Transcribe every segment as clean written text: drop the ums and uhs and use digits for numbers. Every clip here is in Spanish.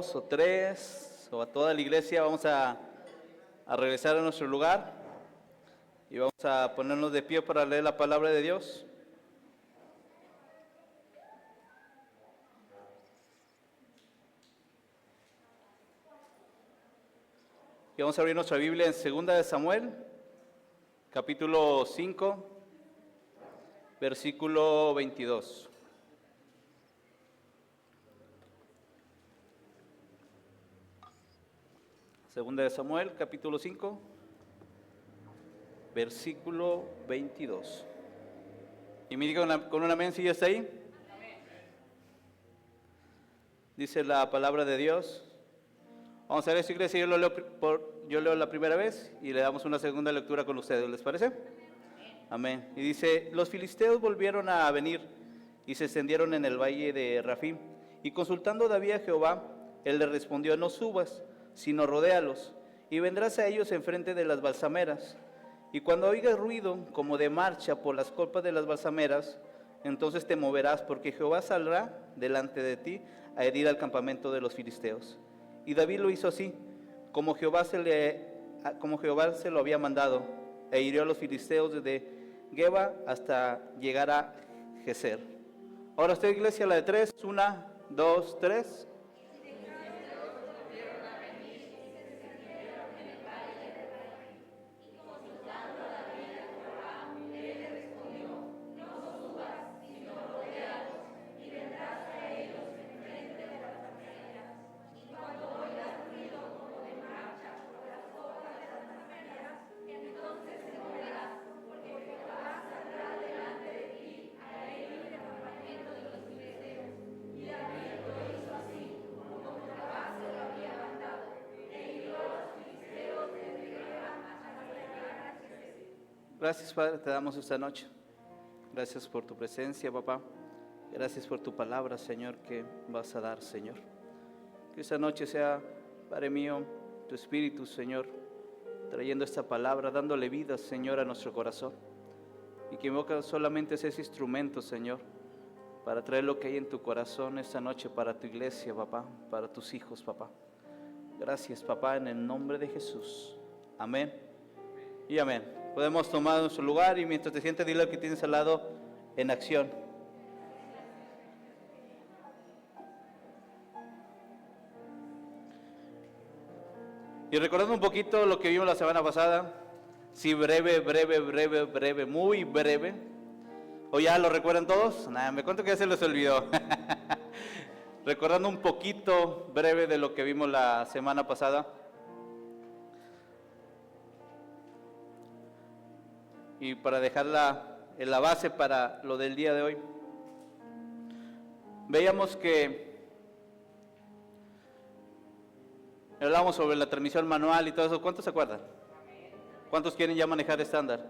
dos o tres o a toda la iglesia, vamos a regresar a nuestro lugar y vamos a ponernos de pie para leer la palabra de Dios. Y vamos a abrir nuestra Biblia en 2 de Samuel, capítulo 5, versículo 22. Segunda de Samuel, capítulo 5, versículo 22. Y me diga con un amén si ya está ahí. Dice la palabra de Dios. Vamos a ver, iglesia, yo leo la primera vez y le damos una segunda lectura con ustedes, ¿les parece? Amén. Y dice, los filisteos volvieron a venir y se extendieron en el valle de Rafim. Y consultando David a Jehová, él le respondió, no subas, sino rodéalos, y vendrás a ellos enfrente de las balsameras. Y cuando oigas ruido como de marcha por las copas de las balsameras, entonces te moverás, porque Jehová saldrá delante de ti a herir al campamento de los filisteos. Y David lo hizo así, como Jehová se lo había mandado, e hirió a los filisteos desde Geba hasta llegar a Geser. Ahora usted, iglesia, la de tres, 1, 2, 3. Gracias, Padre, te damos esta noche. Gracias por tu presencia, papá. Gracias por tu palabra, Señor, que vas a dar, Señor. Que esta noche sea, Padre mío, tu Espíritu, Señor, trayendo esta palabra, dándole vida, Señor, a nuestro corazón. Y que invoca solamente ese instrumento, Señor, para traer lo que hay en tu corazón esta noche para tu iglesia, papá, para tus hijos, papá. Gracias, papá, en el nombre de Jesús. Amén y amén. Podemos tomar nuestro lugar y mientras te sientes, dile al que tienes al lado en acción. Y recordando un poquito lo que vimos la semana pasada, sí, breve, muy breve. ¿O ya lo recuerdan todos? Nada, me cuento que ya se les olvidó. Recordando un poquito breve de lo que vimos la semana pasada. Y para dejar la base para lo del día de hoy, veíamos que hablamos sobre la transmisión manual y todo eso. ¿Cuántos se acuerdan? ¿Cuántos quieren ya manejar estándar?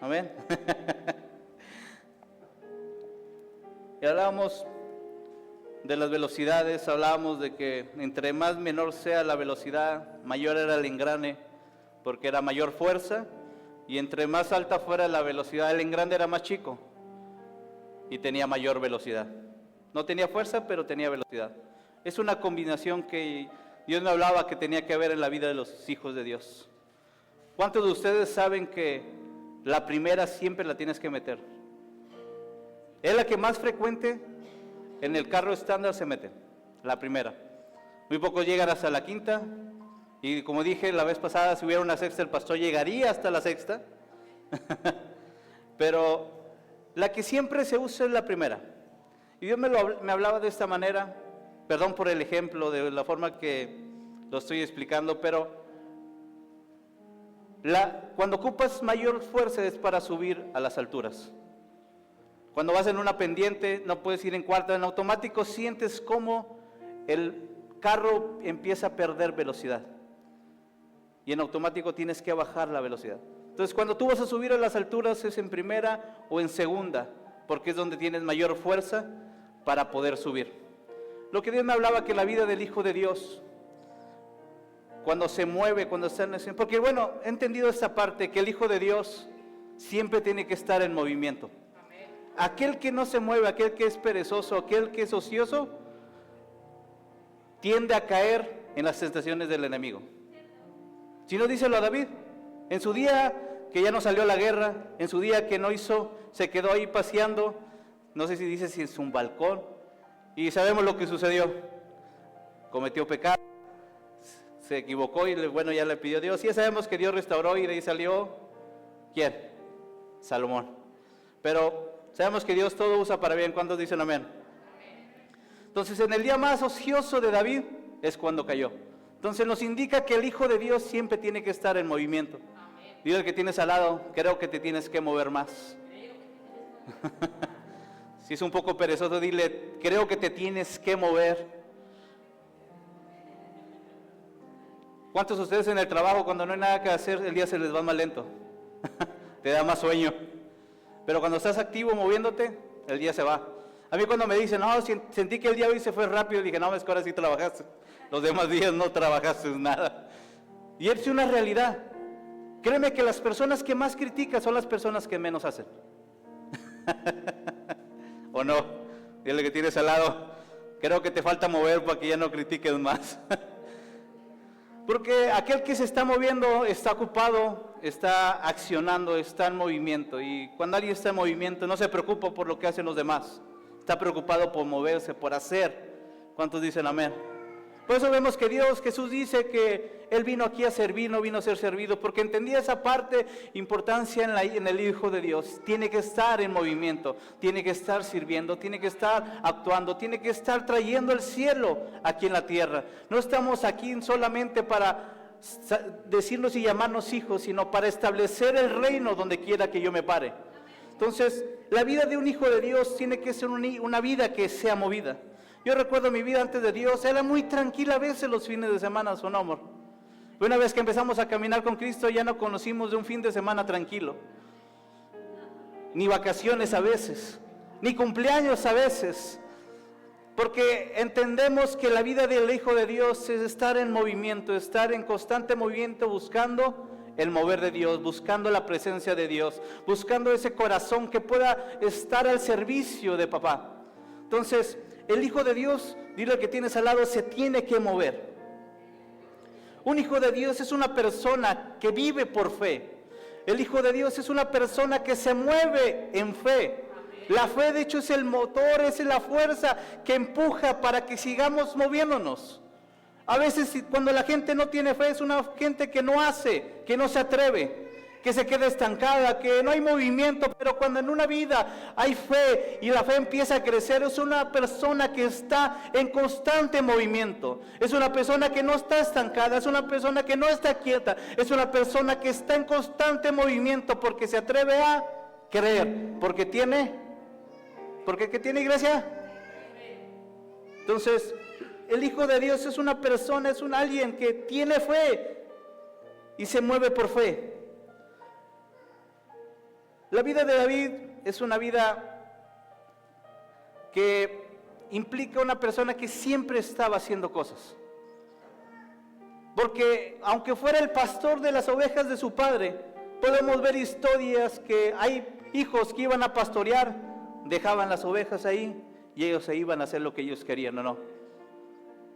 Amén. Y hablábamos de las velocidades, hablábamos de que entre más menor sea la velocidad, mayor era el engrane, porque era mayor fuerza. Y entre más alta fuera la velocidad del engrane era más chico y tenía mayor velocidad. No tenía fuerza, pero tenía velocidad. Es una combinación que Dios me hablaba que tenía que haber en la vida de los hijos de Dios. ¿Cuántos de ustedes saben que la primera siempre la tienes que meter? Es la que más frecuente en el carro estándar se mete, la primera. Muy pocos llegan hasta la quinta. Y como dije la vez pasada, si hubiera una sexta, el pastor llegaría hasta la sexta. Pero la que siempre se usa es la primera. Y Dios me hablaba de esta manera, perdón por el ejemplo, de la forma que lo estoy explicando, pero cuando ocupas mayor fuerza es para subir a las alturas. Cuando vas en una pendiente, no puedes ir en cuarta, en automático sientes como el carro empieza a perder velocidad. Y en automático tienes que bajar la velocidad. Entonces cuando tú vas a subir a las alturas es en primera o en segunda, porque es donde tienes mayor fuerza para poder subir. Lo que Dios me hablaba que la vida del Hijo de Dios, cuando se mueve, cuando está en acción, porque bueno, he entendido esta parte, que el Hijo de Dios siempre tiene que estar en movimiento. Aquel que no se mueve, aquel que es perezoso, aquel que es ocioso, tiende a caer en las tentaciones del enemigo. Si no, díselo a David, en su día que ya no salió a la guerra, en su día que no hizo, se quedó ahí paseando, no sé si dice si es un balcón, y sabemos lo que sucedió. Cometió pecado, se equivocó y bueno, ya le pidió a Dios. Y ya sabemos que Dios restauró y de ahí salió, ¿quién? Salomón. Pero sabemos que Dios todo usa para bien. ¿Cuántos dicen amén? Entonces, en el día más ocioso de David es cuando cayó. Entonces nos indica que el Hijo de Dios siempre tiene que estar en movimiento. Dile al que tienes al lado, creo que te tienes que mover más. Si es un poco perezoso, dile, creo que te tienes que mover. ¿Cuántos de ustedes en el trabajo, cuando no hay nada que hacer, el día se les va más lento? Te da más sueño. Pero cuando estás activo moviéndote, el día se va. A mí cuando me dicen, no, sentí que el día hoy se fue rápido, dije, no, es que ahora sí trabajaste. Los demás días no trabajaste nada. Y es una realidad. Créeme que las personas que más critican son las personas que menos hacen. ¿O no? Dile que tienes al lado, creo que te falta mover para que ya no critiques más. Porque aquel que se está moviendo está ocupado, está accionando, está en movimiento. Y cuando alguien está en movimiento no se preocupa por lo que hacen los demás. Está preocupado por moverse, por hacer. ¿Cuántos dicen amén? Por eso vemos que Jesús dice que Él vino aquí a servir, no vino a ser servido, porque entendía esa parte, importancia en el Hijo de Dios. Tiene que estar en movimiento, tiene que estar sirviendo, tiene que estar actuando, tiene que estar trayendo el cielo aquí en la tierra. No estamos aquí solamente para decirnos y llamarnos hijos, sino para establecer el reino donde quiera que yo me pare. Entonces, la vida de un hijo de Dios tiene que ser una vida que sea movida. Yo recuerdo mi vida antes de Dios, era muy tranquila a veces los fines de semana, ¿o no, amor? Una vez que empezamos a caminar con Cristo, ya no conocimos de un fin de semana tranquilo. Ni vacaciones a veces, ni cumpleaños a veces. Porque entendemos que la vida del Hijo de Dios es estar en movimiento, estar en constante movimiento, buscando el mover de Dios, buscando la presencia de Dios, buscando ese corazón que pueda estar al servicio de papá. Entonces, el Hijo de Dios, dile al que tienes al lado, se tiene que mover. Un hijo de Dios es una persona que vive por fe. El Hijo de Dios es una persona que se mueve en fe. La fe, de hecho, es el motor, es la fuerza que empuja para que sigamos moviéndonos. A veces cuando la gente no tiene fe, es una gente que no hace, que no se atreve, que se queda estancada, que no hay movimiento. Pero cuando en una vida hay fe y la fe empieza a crecer, es una persona que está en constante movimiento. Es una persona que no está estancada, es una persona que no está quieta, es una persona que está en constante movimiento porque se atreve a creer, porque ¿qué tiene, iglesia? Entonces, el Hijo de Dios es una persona, es alguien que tiene fe y se mueve por fe. La vida de David es una vida que implica una persona que siempre estaba haciendo cosas. Porque aunque fuera el pastor de las ovejas de su padre, podemos ver historias que hay hijos que iban a pastorear, dejaban las ovejas ahí y ellos se iban a hacer lo que ellos querían, ¿o no?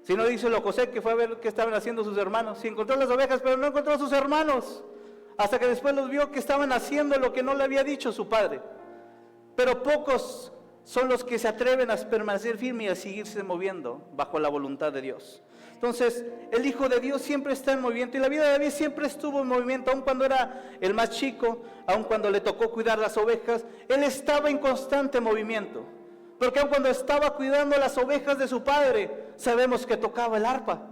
Si no, dice lo José, que fue a ver qué estaban haciendo sus hermanos. Sí, encontró las ovejas, pero no encontró a sus hermanos. Hasta que después los vio que estaban haciendo lo que no le había dicho su padre. Pero pocos son los que se atreven a permanecer firmes y a seguirse moviendo bajo la voluntad de Dios. Entonces, el Hijo de Dios siempre está en movimiento, y la vida de David siempre estuvo en movimiento. Aun cuando era el más chico, aun cuando le tocó cuidar las ovejas, él estaba en constante movimiento. Porque aun cuando estaba cuidando las ovejas de su padre, sabemos que tocaba el arpa,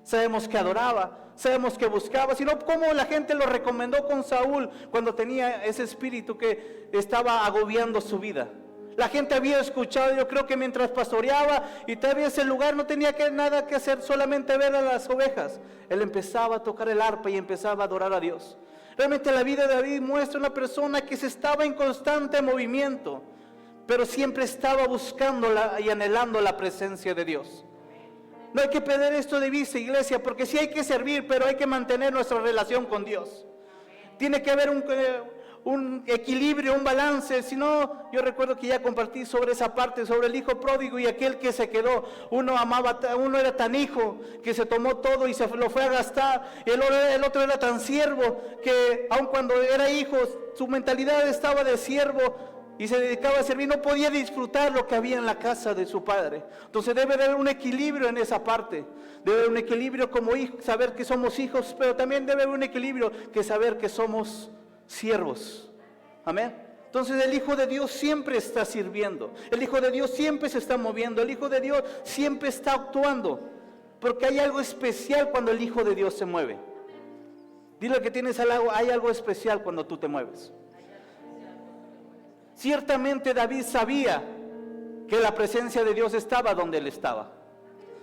sabemos que adoraba, sabemos que buscaba, sino como la gente lo recomendó con Saúl cuando tenía ese espíritu que estaba agobiando su vida. La gente había escuchado, yo creo que mientras pastoreaba y todavía ese lugar no tenía nada que hacer, solamente ver a las ovejas. Él empezaba a tocar el arpa y empezaba a adorar a Dios. Realmente la vida de David muestra una persona que se estaba en constante movimiento, pero siempre estaba buscando y anhelando la presencia de Dios. No hay que perder esto de vista, iglesia, porque sí hay que servir, pero hay que mantener nuestra relación con Dios. Tiene que haber un equilibrio, un balance. Si no, yo recuerdo que ya compartí sobre esa parte, sobre el hijo pródigo y aquel que se quedó. Uno era tan hijo que se tomó todo y se lo fue a gastar. El otro era tan siervo que aun cuando era hijo, su mentalidad estaba de siervo y se dedicaba a servir, no podía disfrutar lo que había en la casa de su padre. Entonces debe haber un equilibrio en esa parte. Debe haber un equilibrio como hijo, saber que somos hijos, pero también debe haber un equilibrio que saber que somos siervos. Amén. Entonces el Hijo de Dios siempre está sirviendo. El Hijo de Dios siempre se está moviendo. El Hijo de Dios siempre está actuando. Porque hay algo especial cuando el Hijo de Dios se mueve. Dile que tienes al lado, hay algo especial cuando tú te mueves. Ciertamente David sabía que la presencia de Dios estaba donde él estaba.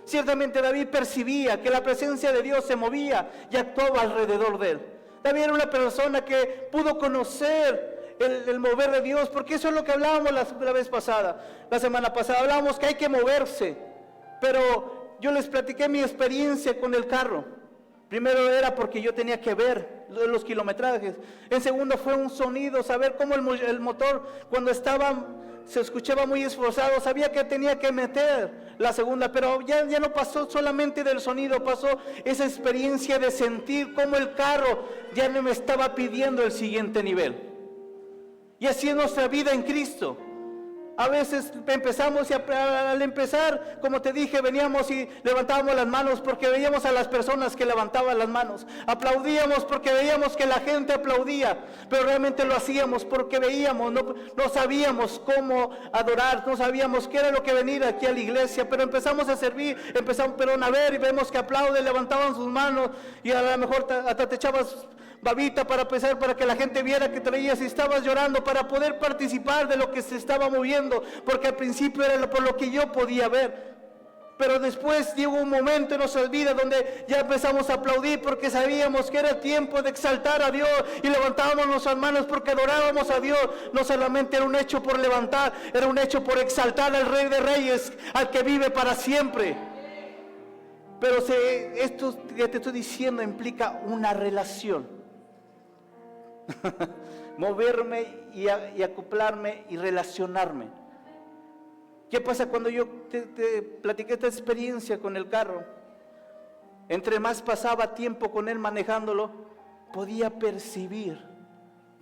Ciertamente David percibía que la presencia de Dios se movía y actuaba alrededor de él. David era una persona que pudo conocer el mover de Dios, porque eso es lo que hablábamos la vez pasada. La semana pasada hablábamos que hay que moverse, pero yo les platiqué mi experiencia con el carro. Primero era porque yo tenía que ver los kilometrajes. En segundo fue un sonido, saber cómo el motor cuando se escuchaba muy esforzado, sabía que tenía que meter la segunda, pero ya no pasó solamente del sonido, pasó esa experiencia de sentir cómo el carro ya no me estaba pidiendo el siguiente nivel. Y así es nuestra vida en Cristo. A veces empezamos y al empezar, como te dije, veníamos y levantábamos las manos porque veíamos a las personas que levantaban las manos. Aplaudíamos porque veíamos que la gente aplaudía, pero realmente lo hacíamos porque veíamos, no sabíamos cómo adorar, no sabíamos qué era lo que venir aquí a la iglesia, pero empezamos a servir, empezamos a ver y vemos que aplauden, levantaban sus manos y a lo mejor hasta te echabas babita para pesar, para que la gente viera que traías y estabas llorando para poder participar de lo que se estaba moviendo, porque al principio era por lo que yo podía ver, pero después llegó un momento en nuestras vidas donde ya empezamos a aplaudir porque sabíamos que era tiempo de exaltar a Dios y levantábamos nuestras manos porque adorábamos a Dios. No solamente era un hecho por levantar, era un hecho por exaltar al Rey de Reyes, al que vive para siempre. Pero esto que te estoy diciendo implica una relación. Moverme y acoplarme y relacionarme. ¿Qué pasa cuando yo te platiqué esta experiencia con el carro? Entre más pasaba tiempo con él manejándolo, podía percibir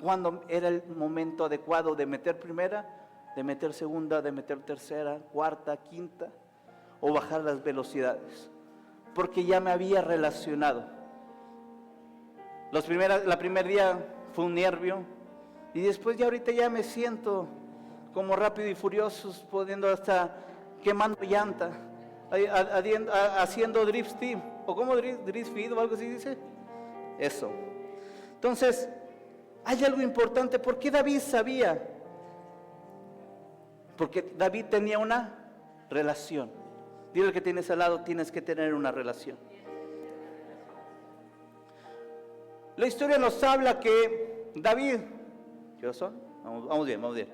cuando era el momento adecuado de meter primera, de meter segunda, de meter tercera, cuarta, quinta, o bajar las velocidades, porque ya me había relacionado. La primer día fue un nervio, y después ya ahorita ya me siento como Rápido y Furiosos, poniendo hasta quemando llanta, haciendo drift steam, o como drift feed o algo así dice, eso. Entonces, hay algo importante, ¿por qué David sabía? Porque David tenía una relación. Dile al que tienes al lado, tienes que tener una relación. La historia nos habla que David, ¿qué hora son? Vamos bien.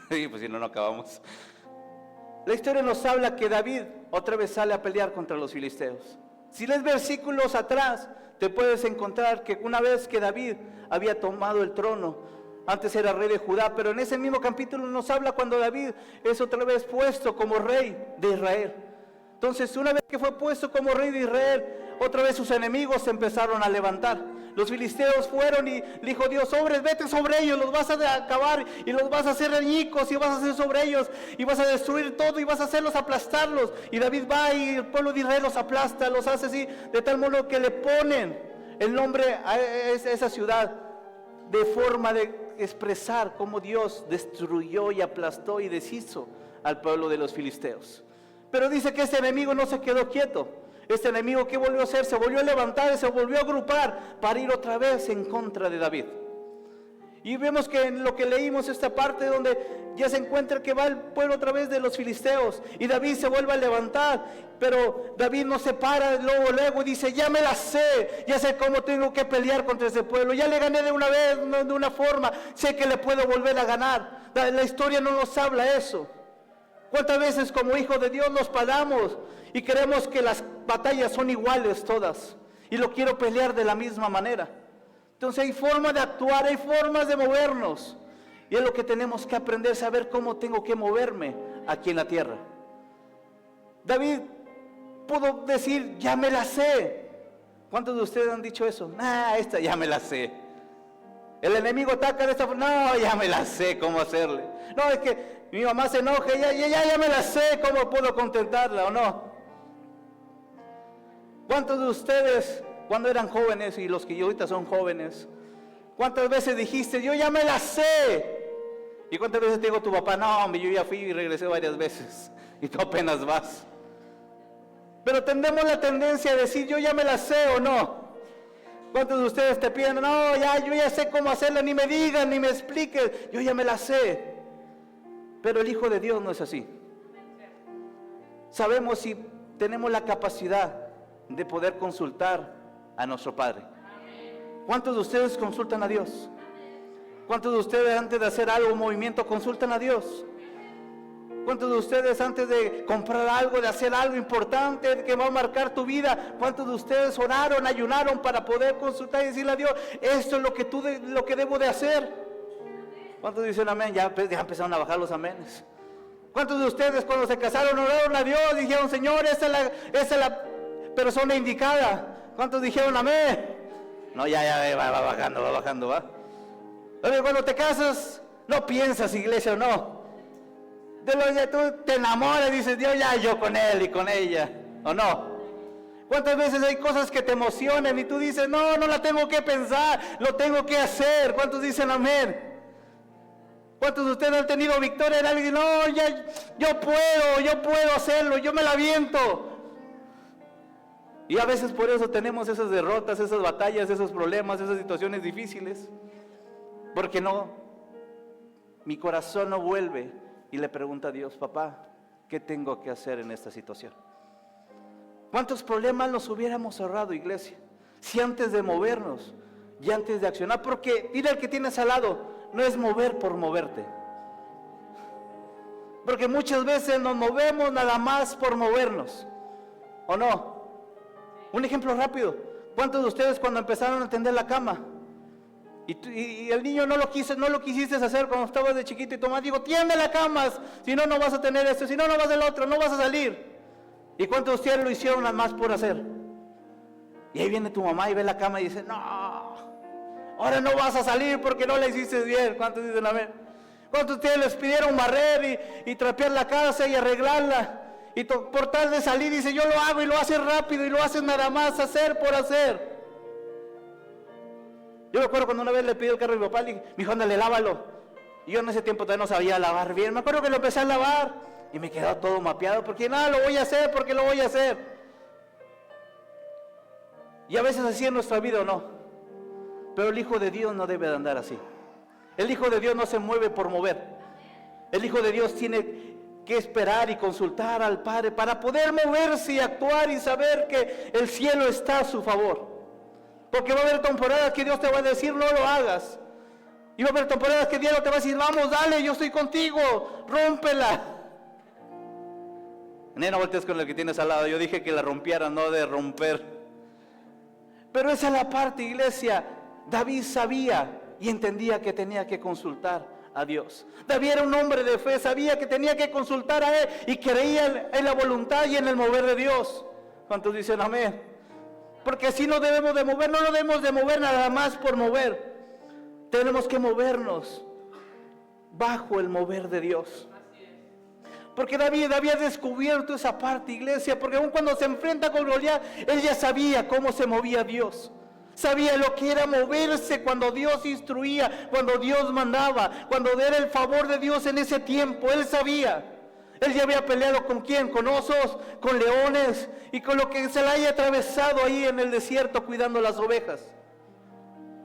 Sí, pues si no, no acabamos. La historia nos habla que David otra vez sale a pelear contra los filisteos. Si lees versículos atrás, te puedes encontrar que una vez que David había tomado el trono, antes era rey de Judá, pero en ese mismo capítulo nos habla cuando David es otra vez puesto como rey de Israel. Entonces, una vez que fue puesto como rey de Israel, otra vez sus enemigos se empezaron a levantar. Los filisteos fueron y le dijo Dios, vete sobre ellos, los vas a acabar y los vas a hacer añicos y vas a hacer sobre ellos y vas a destruir todo y vas a hacerlos aplastarlos. Y David va y el pueblo de Israel los aplasta, los hace así, de tal modo que le ponen el nombre a esa ciudad de forma de expresar cómo Dios destruyó y aplastó y deshizo al pueblo de los filisteos. Pero dice que este enemigo no se quedó quieto. Este enemigo, ¿qué volvió a hacer? Se volvió a levantar y se volvió a agrupar para ir otra vez en contra de David. Y vemos que en lo que leímos esta parte donde ya se encuentra que va el pueblo otra vez de los filisteos y David se vuelve a levantar, pero David no se para luego y dice, ya me la sé, ya sé cómo tengo que pelear contra ese pueblo, ya le gané de una vez, de una forma, sé que le puedo volver a ganar. La historia no nos habla eso. ¿Cuántas veces como hijos de Dios nos paramos y creemos que las batallas son iguales todas? Y lo quiero pelear de la misma manera. Entonces hay formas de actuar, hay formas de movernos. Y es lo que tenemos que aprender, saber cómo tengo que moverme aquí en la tierra. David pudo decir, ya me la sé. ¿Cuántos de ustedes han dicho eso? Esta ya me la sé. El enemigo ataca de esta forma. No, ya me la sé cómo hacerle. No, es que mi mamá se enoja, ya me la sé cómo puedo contentarla o no. ¿Cuántos de ustedes cuando eran jóvenes y los que ahorita son jóvenes, cuántas veces dijiste, yo ya me la sé? ¿Y cuántas veces te dijo tu papá, no, hombre, yo ya fui y regresé varias veces y tú apenas vas? Pero tenemos la tendencia a decir, yo ya me la sé o no. ¿Cuántos de ustedes te piden, no, yo ya sé cómo hacerla, ni me digan, ni me expliquen, yo ya me la sé? Pero el Hijo de Dios no es así. Sabemos si tenemos la capacidad de poder consultar a nuestro Padre. ¿Cuántos de ustedes consultan a Dios? ¿Cuántos de ustedes antes de hacer algo, un movimiento, consultan a Dios? ¿Cuántos de ustedes antes de comprar algo, de hacer algo importante que va a marcar tu vida, cuántos de ustedes oraron, ayunaron para poder consultar y decirle a Dios, esto es lo que debo de hacer? ¿Cuántos dicen amén? Ya empezaron a bajar los amenes. ¿Cuántos de ustedes cuando se casaron oraron a Dios, dijeron, Señor, esa es la persona indicada? ¿Cuántos dijeron amén? No, ya va bajando, va. Oye, cuando te casas, no piensas, iglesia, o no. De lo que tú te enamoras, dices, Dios, ya yo con él y con ella, ¿o no? ¿Cuántas veces hay cosas que te emocionan y tú dices, no la tengo que pensar, lo tengo que hacer? ¿Cuántos dicen amén? ¿Cuántos de ustedes han tenido victoria en alguien? No, ya, yo puedo hacerlo, yo me la aviento. Y a veces por eso tenemos esas derrotas, esas batallas, esos problemas, esas situaciones difíciles. Porque mi corazón no vuelve y le pregunta a Dios, papá, ¿qué tengo que hacer en esta situación? ¿Cuántos problemas nos hubiéramos ahorrado, iglesia? Si antes de movernos y antes de accionar, porque mira el que tienes al lado, no es mover por moverte. Porque muchas veces nos movemos nada más por movernos, ¿o no? Un ejemplo rápido, ¿cuántos de ustedes cuando empezaron a tender la cama? Y el niño no lo quisiste hacer cuando estabas de chiquito y tu mamá dijo, tiende la cama, si no, no vas a tener esto, si no, no vas al otro, no vas a salir. ¿Y cuántos de ustedes lo hicieron nada más por hacer? Y ahí viene tu mamá y ve la cama y dice, no, ahora no vas a salir porque no la hiciste bien. ¿Cuántos dicen amén? ¿Cuántos de ustedes les pidieron barrer y trapear la casa y arreglarla? Y por tal de salir dice, yo lo hago y lo haces rápido y lo haces nada más, hacer por hacer. Yo me acuerdo cuando una vez le pedí el carro a mi papá, le dije, mi hijo, ándale, lávalo. Y yo en ese tiempo todavía no sabía lavar bien. Me acuerdo que lo empecé a lavar y me quedó todo mapeado, porque nada, lo voy a hacer, porque lo voy a hacer. Y a veces así en nuestra vida o no. Pero el Hijo de Dios no debe de andar así. El Hijo de Dios no se mueve por mover. El Hijo de Dios tiene que esperar y consultar al Padre para poder moverse y actuar y saber que el cielo está a su favor. Porque va a haber temporadas que Dios te va a decir, no lo hagas. Y va a haber temporadas que Dios te va a decir, vamos, dale, yo estoy contigo, rómpela. No voltees con el que tienes al lado. Yo dije que la rompiera, no de romper. Pero esa es la parte, iglesia. David sabía y entendía que tenía que consultar a Dios. David era un hombre de fe, sabía que tenía que consultar a Él y creía en la voluntad y en el mover de Dios. ¿Cuántos dicen amén? Porque así no debemos de mover, no lo debemos de mover nada más por mover. Tenemos que movernos bajo el mover de Dios. Porque David había descubierto esa parte, iglesia, porque aun cuando se enfrenta con Goliat, él ya sabía cómo se movía Dios. Sabía lo que era moverse cuando Dios instruía, cuando Dios mandaba, cuando era el favor de Dios en ese tiempo. Él sabía. Él ya había peleado con quién, con osos, con leones y con lo que se le haya atravesado ahí en el desierto cuidando las ovejas.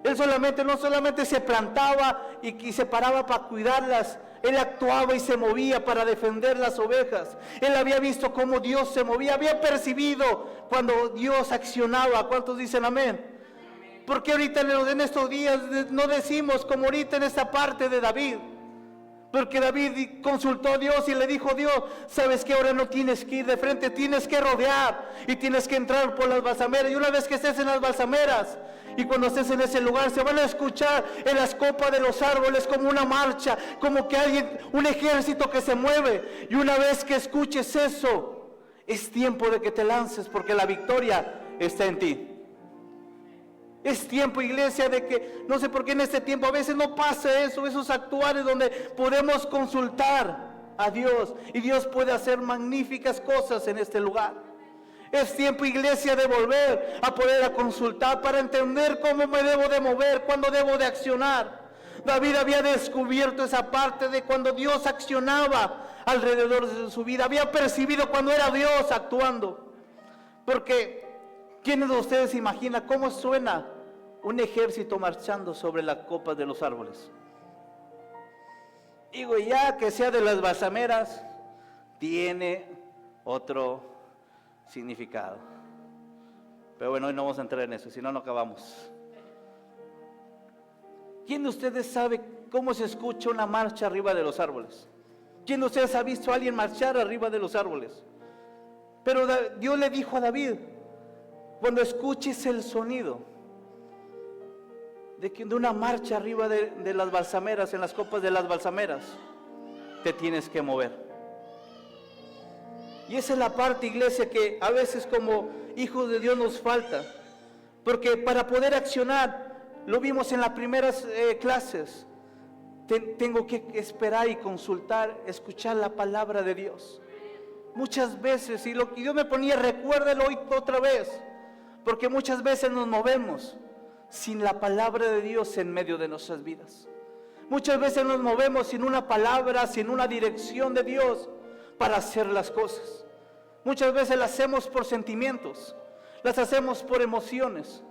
Él no solamente se plantaba y se paraba para cuidarlas, él actuaba y se movía para defender las ovejas. Él había visto cómo Dios se movía, había percibido cuando Dios accionaba. ¿Cuántos dicen amén? Porque ahorita en estos días no decimos como ahorita en esta parte de David. Porque David consultó a Dios y le dijo: Dios, sabes que ahora no tienes que ir de frente, tienes que rodear y tienes que entrar por las balsameras. Y una vez que estés en las balsameras y cuando estés en ese lugar, se van a escuchar en las copas de los árboles como una marcha, como que alguien, un ejército que se mueve. Y una vez que escuches eso, es tiempo de que te lances, porque la victoria está en ti. Es tiempo, iglesia, de que, no sé por qué en este tiempo a veces no pasa eso, esos actuales donde podemos consultar a Dios y Dios puede hacer magníficas cosas en este lugar. Es tiempo, iglesia, de volver a poder a consultar para entender cómo me debo de mover, cuándo debo de accionar. David había descubierto esa parte de cuando Dios accionaba alrededor de su vida, había percibido cuando era Dios actuando. Porque ¿quiénes de ustedes se imaginan cómo suena un ejército marchando sobre las copas de los árboles? Digo, ya que sea de las balsameras, tiene otro significado. Pero bueno, hoy no vamos a entrar en eso, si no, no acabamos. ¿Quién de ustedes sabe cómo se escucha una marcha arriba de los árboles? ¿Quién de ustedes ha visto a alguien marchar arriba de los árboles? Pero Dios le dijo a David: cuando escuches el sonido de una marcha arriba de las balsameras, en las copas de las balsameras, te tienes que mover. Y esa es la parte, iglesia, que a veces como hijos de Dios nos falta. Porque para poder accionar, lo vimos en las primeras clases, tengo que esperar y consultar, escuchar la palabra de Dios. Muchas veces, y Dios me ponía: recuérdelo hoy otra vez. Porque muchas veces nos movemos sin la palabra de Dios en medio de nuestras vidas. Muchas veces nos movemos sin una palabra, sin una dirección de Dios para hacer las cosas. Muchas veces las hacemos por sentimientos, las hacemos por emociones.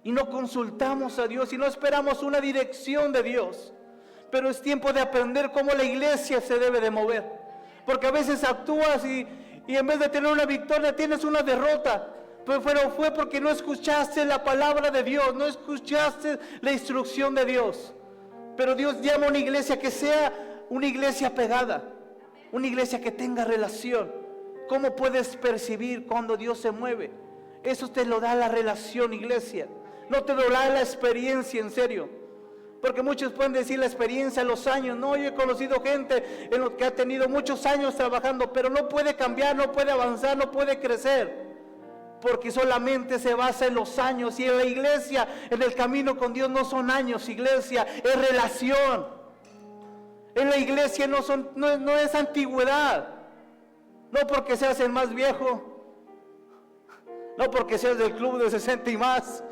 Y no consultamos a Dios y no esperamos una dirección de Dios. Pero es tiempo de aprender cómo la iglesia se debe de mover. Porque a veces actúas y en vez de tener una victoria tienes una derrota. Pero fue porque no escuchaste la palabra de Dios, no escuchaste la instrucción de Dios. Pero Dios llama a una iglesia que sea una iglesia pegada, una iglesia que tenga relación. ¿Cómo puedes percibir cuando Dios se mueve? Eso te lo da la relación, iglesia. No te lo da la experiencia, en serio. Porque muchos pueden decir la experiencia, los años. No, yo he conocido gente en lo que ha tenido muchos años trabajando, pero no puede cambiar, no puede avanzar, no puede crecer. Porque solamente se basa en los años. Y en la iglesia, en el camino con Dios, no son años, iglesia, es relación. En la iglesia no es antigüedad. No porque seas el más viejo, no porque seas del club de 60 y más,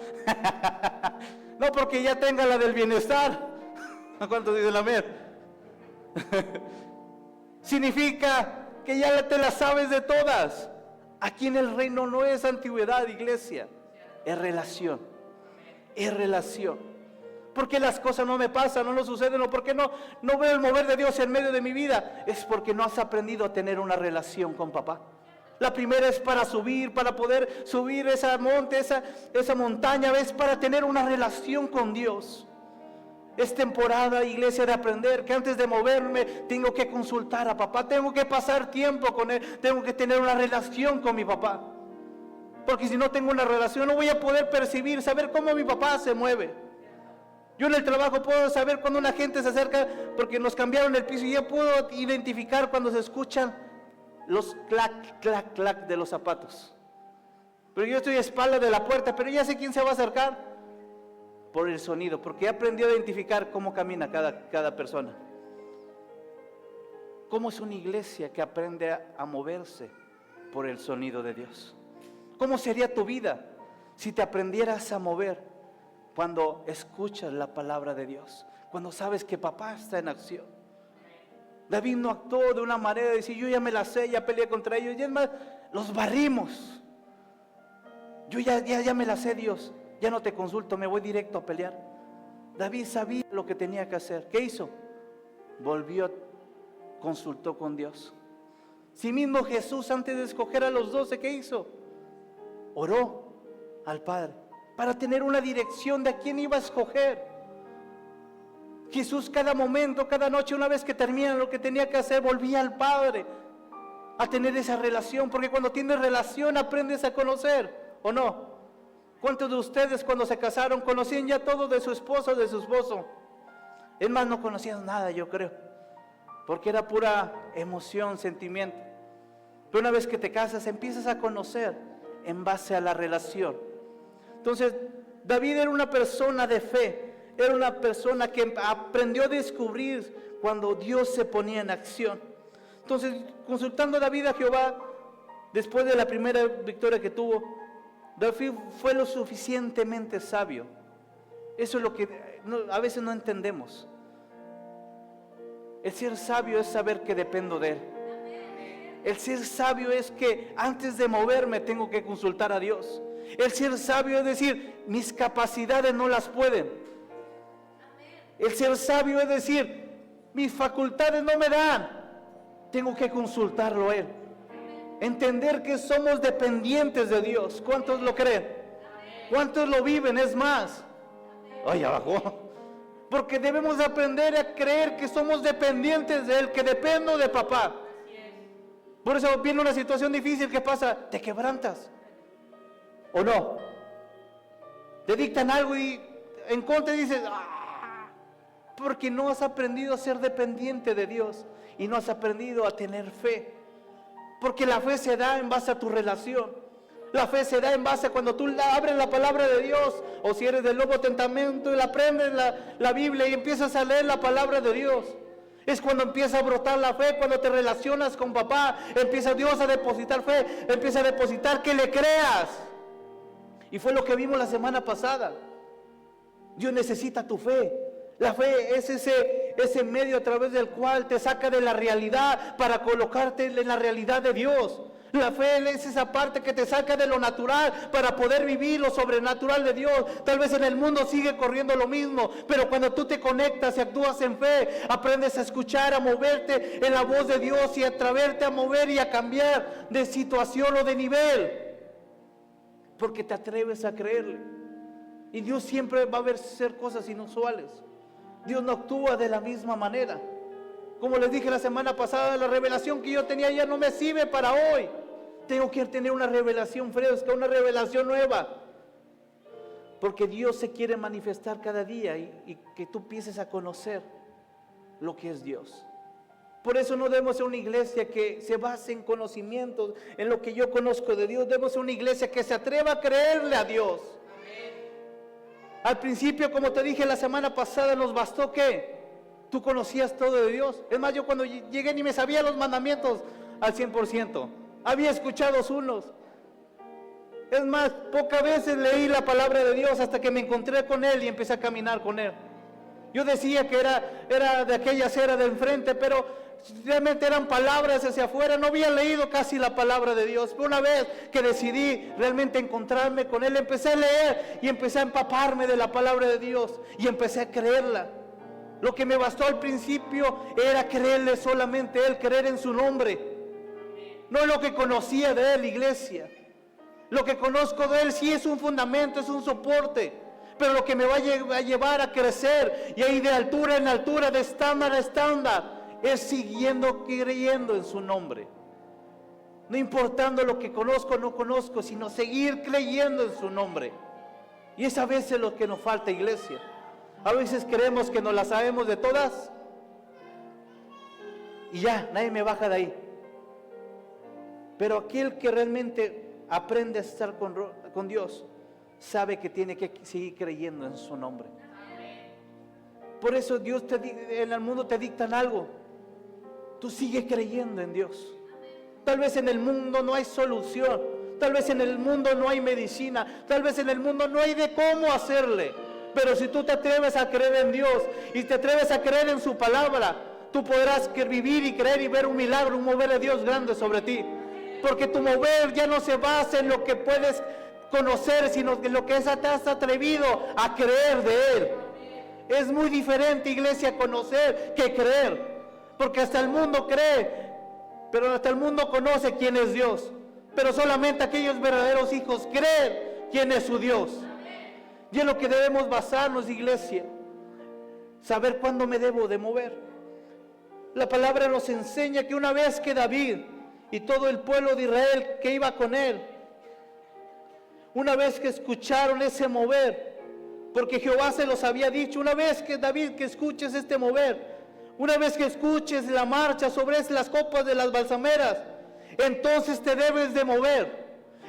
no porque ya tenga la del bienestar. ¿Cuántos dicen amén? Significa que ya te la sabes de todas. Aquí en el reino no es antigüedad, iglesia, es relación. Es relación. Porque las cosas no me pasan, no nos suceden, o porque no veo el mover de Dios en medio de mi vida. Es porque no has aprendido a tener una relación con papá. La primera es para subir, para poder subir esa montaña, es para tener una relación con Dios. Es temporada, iglesia, de aprender que antes de moverme tengo que consultar a papá, tengo que pasar tiempo con él, tengo que tener una relación con mi papá. Porque si no tengo una relación no voy a poder percibir, saber cómo mi papá se mueve. Yo en el trabajo puedo saber cuando una gente se acerca porque nos cambiaron el piso y ya puedo identificar cuando se escuchan los clac, clac, clac de los zapatos. Pero yo estoy a espaldas de la puerta, pero ya sé quién se va a acercar por el sonido, porque he aprendido a identificar cómo camina cada persona. ¿Cómo es una iglesia que aprende a moverse por el sonido de Dios? ¿Cómo sería tu vida si te aprendieras a mover cuando escuchas la palabra de Dios? Cuando sabes que papá está en acción. David no actuó de una manera de decir: yo ya me la sé, ya peleé contra ellos, y es más, los barrimos. Yo ya me la sé, Dios, ya no te consulto, me voy directo a pelear. David sabía lo que tenía que hacer. ¿Qué hizo? Volvió, consultó con Dios. Si mismo Jesús, antes de escoger a los 12, ¿qué hizo? Oró al Padre para tener una dirección de a quién iba a escoger. Jesús cada momento, cada noche, una vez que termina lo que tenía que hacer, volvía al Padre a tener esa relación, porque cuando tienes relación aprendes a conocer, ¿o no? ¿Cuántos de ustedes cuando se casaron conocían ya todo de su esposo o de su esposo? Es más, no conocían nada, yo creo, porque era pura emoción, sentimiento. Pero una vez que te casas, empiezas a conocer en base a la relación. Entonces, David era una persona de fe. Era una persona que aprendió a descubrir cuando Dios se ponía en acción. Entonces, consultando a David a Jehová, después de la primera victoria que tuvo, David fue lo suficientemente sabio. Eso es lo que a veces no entendemos. El ser sabio es saber que dependo de Él. El ser sabio es que antes de moverme tengo que consultar a Dios. El ser sabio es decir, mis capacidades no las pueden. El ser sabio es decir, mis facultades no me dan, tengo que consultarlo a Él. Entender que somos dependientes de Dios. ¿Cuántos lo creen? ¿Cuántos lo viven? Es más, ay, abajo. Porque debemos aprender a creer que somos dependientes de Él, que dependo de papá. Por eso viene una situación difícil, ¿qué pasa? Te quebrantas, ¿o no? Te dictan algo y en contra dices, porque no has aprendido a ser dependiente de Dios y no has aprendido a tener fe. Porque la fe se da en base a tu relación. La fe se da en base a cuando tú abres la palabra de Dios, o si eres del Nuevo Testamento y aprendes la Biblia y empiezas a leer la palabra de Dios. Es cuando empieza a brotar la fe, cuando te relacionas con papá, empieza Dios a depositar fe, empieza a depositar que le creas. Y fue lo que vimos la semana pasada. Dios necesita tu fe. La fe es ese medio a través del cual te saca de la realidad para colocarte en la realidad de Dios. La fe es esa parte que te saca de lo natural para poder vivir lo sobrenatural de Dios. Tal vez en el mundo sigue corriendo lo mismo, pero cuando tú te conectas y actúas en fe, aprendes a escuchar, a moverte en la voz de Dios y a atreverte a mover y a cambiar de situación o de nivel. Porque te atreves a creerle. Y Dios siempre va a hacer cosas inusuales. Dios no actúa de la misma manera. Como les dije la semana pasada, la revelación que yo tenía ya no me sirve para hoy. Tengo que tener una revelación fresca, una revelación nueva. Porque Dios se quiere manifestar cada día y que tú empieces a conocer lo que es Dios. Por eso no debemos ser una iglesia que se base en conocimientos, en lo que yo conozco de Dios. Debemos ser una iglesia que se atreva a creerle a Dios. Al principio, como te dije la semana pasada, nos bastó que tú conocías todo de Dios. Es más, yo cuando llegué ni me sabía los mandamientos al 100%. Había escuchado unos. Es más, pocas veces leí la palabra de Dios hasta que me encontré con Él y empecé a caminar con Él. Yo decía que era de aquella acera de enfrente, pero realmente eran palabras hacia afuera. No había leído casi la palabra de Dios. Pero una vez que decidí realmente encontrarme con Él, empecé a leer y empecé a empaparme de la palabra de Dios y empecé a creerla. Lo que me bastó al principio era creerle solamente a Él, creer en su nombre. No lo que conocía de Él, iglesia. Lo que conozco de Él sí es un fundamento, es un soporte. Pero lo que me va a llevar a crecer y a ir de altura en altura, de estándar a estándar, es siguiendo creyendo en su nombre. No importando lo que conozco o no conozco, sino seguir creyendo en su nombre. Y es a veces lo que nos falta, iglesia. A veces creemos que nos la sabemos de todas y ya, nadie me baja de ahí. Pero aquel que realmente aprende a estar con Dios, sabe que tiene que seguir creyendo en su nombre. Por eso Dios en el mundo te dictan algo. Tú sigue creyendo en Dios. Tal vez en el mundo no hay solución. Tal vez en el mundo no hay medicina. Tal vez en el mundo no hay de cómo hacerle. Pero si tú te atreves a creer en Dios y te atreves a creer en su palabra, tú podrás vivir y creer y ver un milagro, un mover de Dios grande sobre ti. Porque tu mover ya no se basa en lo que puedes conocer, sino en lo que te has atrevido a creer de Él. Es muy diferente, iglesia, conocer que creer. Porque hasta el mundo cree, pero hasta el mundo conoce quién es Dios. Pero solamente aquellos verdaderos hijos creen quién es su Dios. Y es lo que debemos basarnos, iglesia. saber cuándo me debo de mover. La palabra nos enseña que una vez que David y todo el pueblo de Israel que iba con él, una vez que escucharon ese mover, porque Jehová se los había dicho, una vez que David, que escuches este mover, una vez que escuches la marcha sobre las copas de las balsameras, entonces te debes de mover,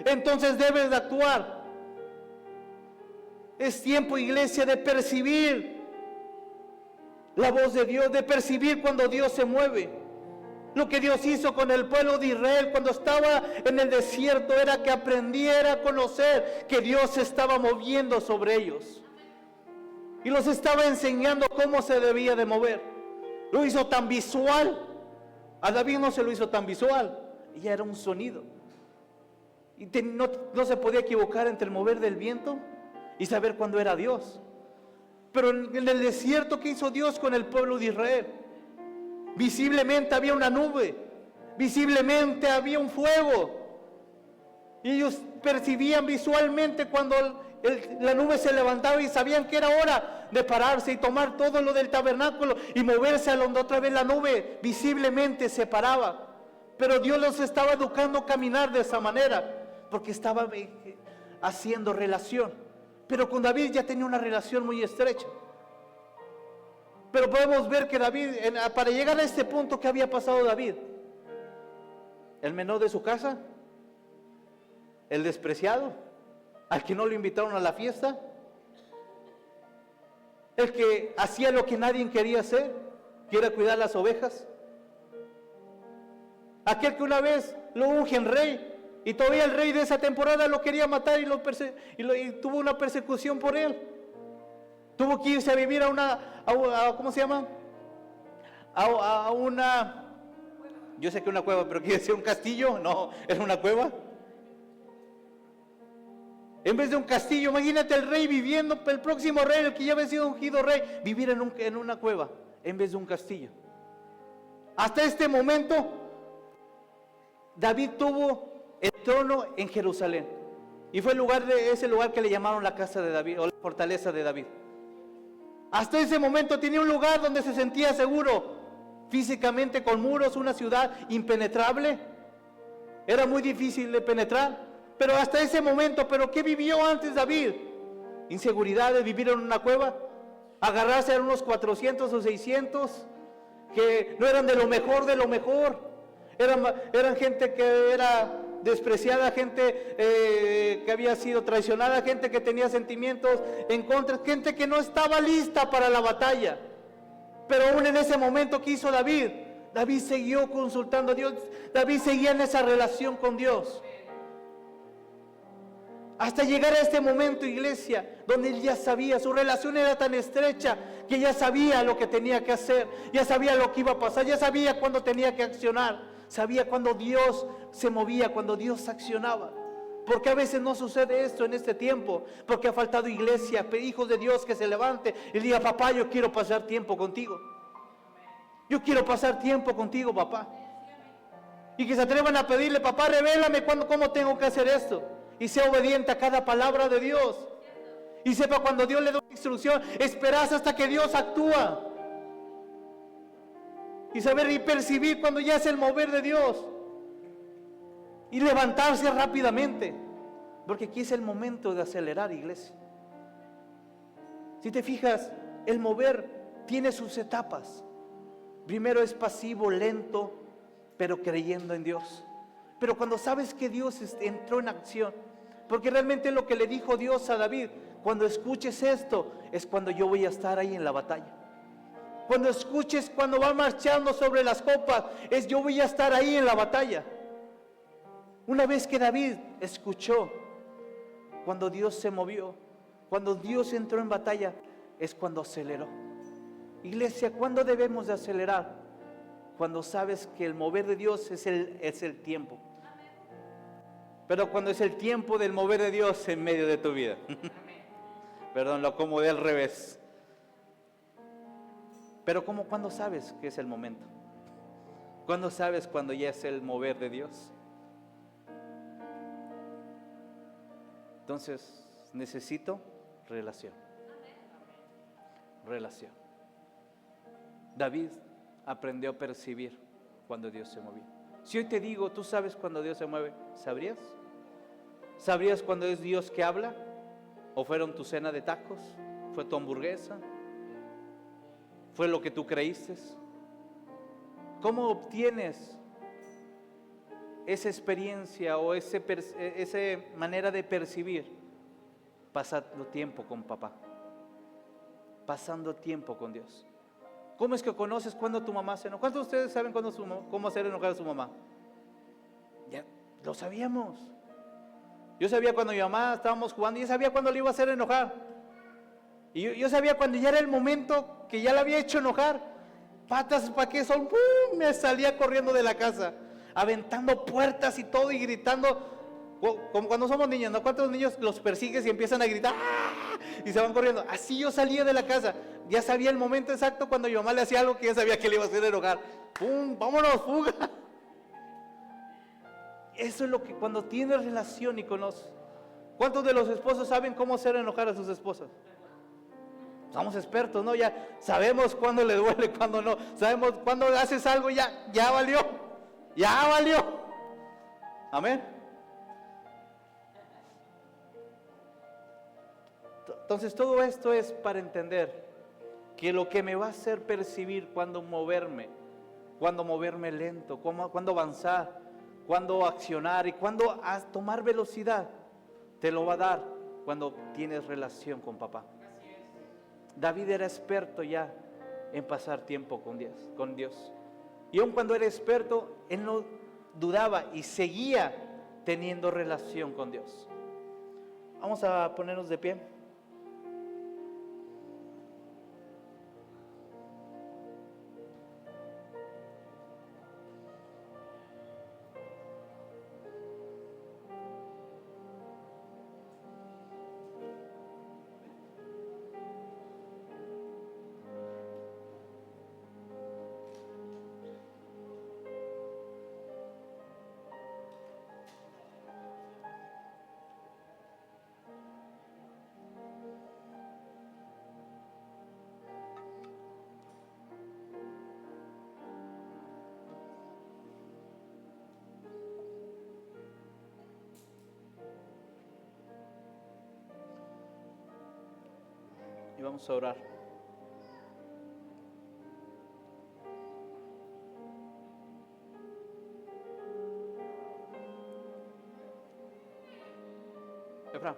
entonces debes de actuar. Es tiempo, iglesia, de percibir la voz de Dios, de percibir cuando Dios se mueve. Lo que Dios hizo con el pueblo de Israel cuando estaba en el desierto era que aprendiera a conocer que Dios se estaba moviendo sobre ellos. Y los estaba enseñando cómo se debía de mover. Lo hizo tan visual. A David no se lo hizo tan visual. Ya era un sonido. Y no se podía equivocar entre el mover del viento y saber cuándo era Dios. Pero en el desierto, ¿qué hizo Dios con el pueblo de Israel? Visiblemente había una nube, visiblemente había un fuego. Y ellos percibían visualmente cuando la nube se levantaba y sabían que era hora de pararse y tomar todo lo del tabernáculo y moverse a donde otra vez la nube visiblemente se paraba. Pero Dios los estaba educando a caminar de esa manera, porque estaba haciendo relación. Pero con David ya tenía una relación muy estrecha. Pero podemos ver que David, para llegar a este punto, ¿qué había pasado David? El menor de su casa, el despreciado, al que no lo invitaron a la fiesta, el que hacía lo que nadie quería hacer, que era cuidar las ovejas, aquel que una vez lo ungen rey, y todavía el rey de esa temporada lo quería matar y tuvo una persecución por él. Tuvo que irse a vivir ¿cómo se llama? A una, yo sé que una cueva, pero quiere decir un castillo, no, era una cueva. En vez de un castillo, imagínate el rey viviendo, el próximo rey, el que ya había sido ungido rey, vivir en una cueva, en vez de un castillo. Hasta este momento, David tuvo el trono en Jerusalén. Y fue ese lugar que le llamaron la casa de David, o la fortaleza de David. Hasta ese momento tenía un lugar donde se sentía seguro, físicamente con muros, una ciudad impenetrable. Era muy difícil de penetrar, pero hasta ese momento, ¿pero qué vivió antes David? Inseguridad de vivir en una cueva, agarrarse a unos 400 o 600, que no eran de lo mejor, eran gente que era despreciada, gente que había sido traicionada, gente que tenía sentimientos en contra, gente que no estaba lista para la batalla. Pero aún en ese momento, ¿qué hizo David? David siguió consultando a Dios, David seguía en esa relación con Dios. Hasta llegar a este momento, iglesia, donde él ya sabía, su relación era tan estrecha que ya sabía lo que tenía que hacer, ya sabía lo que iba a pasar, ya sabía cuándo tenía que accionar. Sabía cuando Dios se movía, cuando Dios accionaba. Porque a veces no sucede esto en este tiempo, porque ha faltado iglesia, hijos de Dios que se levante y diga: papá, yo quiero pasar tiempo contigo. Yo quiero pasar tiempo contigo, papá. Y que se atrevan a pedirle: papá, revélame cómo tengo que hacer esto. Y sea obediente a cada palabra de Dios. Y sepa cuando Dios le da una instrucción, esperas hasta que Dios actúa. Y saber y percibir cuando ya es el mover de Dios. Y levantarse rápidamente. Porque aquí es el momento de acelerar, iglesia. Si te fijas, el mover tiene sus etapas. Primero es pasivo, lento, pero creyendo en Dios. Pero cuando sabes que Dios entró en acción, porque realmente lo que le dijo Dios a David: cuando escuches esto, es cuando yo voy a estar ahí en la batalla. Cuando escuches, cuando va marchando sobre las copas, yo voy a estar ahí en la batalla. Una vez que David escuchó, cuando Dios se movió, cuando Dios entró en batalla, es cuando aceleró. Iglesia, ¿cuándo debemos de acelerar? Cuando sabes que el mover de Dios es el tiempo. Pero cuando es el tiempo del mover de Dios en medio de tu vida. Perdón, lo acomodé al revés. Pero ¿cuándo sabes que es el momento? ¿Cuándo sabes cuando ya es el mover de Dios? Entonces, necesito relación. Relación. David aprendió a percibir cuando Dios se movía. Si hoy te digo, ¿tú sabes cuando Dios se mueve? ¿Sabrías? ¿Sabrías cuando es Dios que habla? ¿O fueron tu cena de tacos? ¿Fue tu hamburguesa? ¿Fue lo que tú creíste? ¿Cómo obtienes esa experiencia o esa manera de percibir? Pasando tiempo con papá, pasando tiempo con Dios. ¿Cómo es que conoces cuando tu mamá se enoja? ¿Cuántos de ustedes saben cómo hacer enojar a su mamá? Ya lo sabíamos. Yo sabía cuando mi mamá estábamos jugando, y yo sabía cuando le iba a hacer enojar. Y yo sabía cuando ya era el momento que ya la había hecho enojar. Patas para qué son, ¡pum! Me salía corriendo de la casa, aventando puertas y todo y gritando. Como cuando somos niños, ¿no? ¿Cuántos niños los persigues y empiezan a gritar ¡ah! Y se van corriendo? Así yo salía de la casa. Ya sabía el momento exacto cuando mi mamá le hacía algo que ya sabía que le iba a hacer enojar. ¡Pum! ¡Vámonos, fuga! Eso es lo que cuando tienes relación y conoces. ¿Cuántos de los esposos saben cómo hacer enojar a sus esposas? Somos expertos, ¿no? Ya sabemos cuándo le duele, cuándo no. Sabemos cuándo haces algo y ya valió. Ya valió. Amén. Entonces todo esto es para entender que lo que me va a hacer percibir cuando moverme lento, cuando avanzar, cuando accionar y cuando tomar velocidad, te lo va a dar cuando tienes relación con papá. David era experto ya en pasar tiempo con Dios. Y aun cuando era experto, él no dudaba y seguía teniendo relación con Dios. Vamos a ponernos de pie. Y vamos a orar. Efraín.